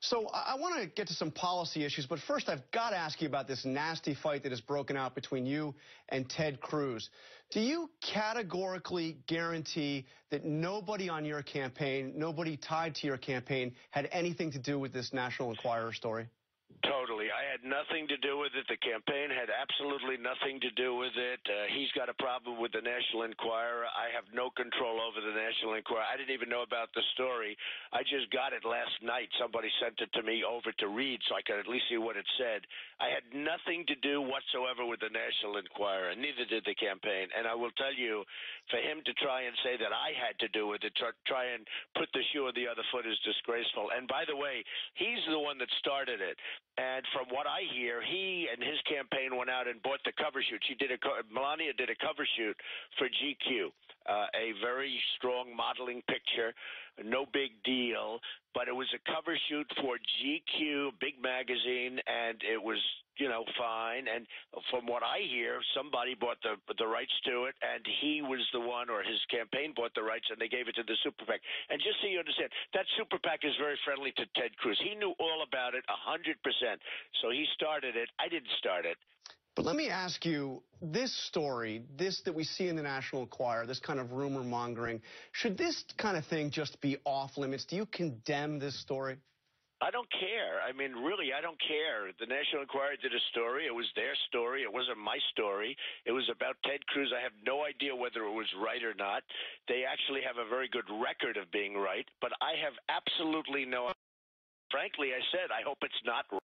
So I want to get to some policy issues, but first I've got to ask you about this nasty fight that has broken out between you and Ted Cruz. Do you categorically guarantee that nobody on your campaign, nobody tied to your campaign, had anything to do with this National Enquirer story? Totally. I had nothing to do with it. The campaign had absolutely nothing to do with it. He's got a problem with the National Enquirer. I have no control over the National Enquirer. I didn't even know about the story. I just got it last night. Somebody sent it to me over to read so I could at least see what it said. I had nothing to do whatsoever with the National Enquirer, and neither did the campaign. And I will tell you, for him to try and say that I had to do with it, try and put the shoe on the other foot is disgraceful. And by the way, he's the one that started it. And from what I hear, he and his campaign went out and bought the cover shoot. Melania did a cover shoot for GQ, a very strong modeling picture, no big deal. But it was a cover shoot for GQ, big magazine, and it was, fine. And from what I hear, somebody bought the rights to it, and he was the one, or his campaign bought the rights, and they gave it to the super PAC. And just so you understand, that super PAC is very friendly to Ted Cruz. He knew all about it 100%. So he started it. I didn't start it. But let me ask you, this story, this that we see in the National Enquirer, this kind of rumor mongering, should this kind of thing just be off limits? Do you condemn this story? I don't care. I mean, really, I don't care. The National Enquirer did a story. It was their story. It wasn't my story. It was about Ted Cruz. I have no idea whether it was right or not. They actually have a very good record of being right, but I have absolutely no. Frankly, I said, I hope it's not right.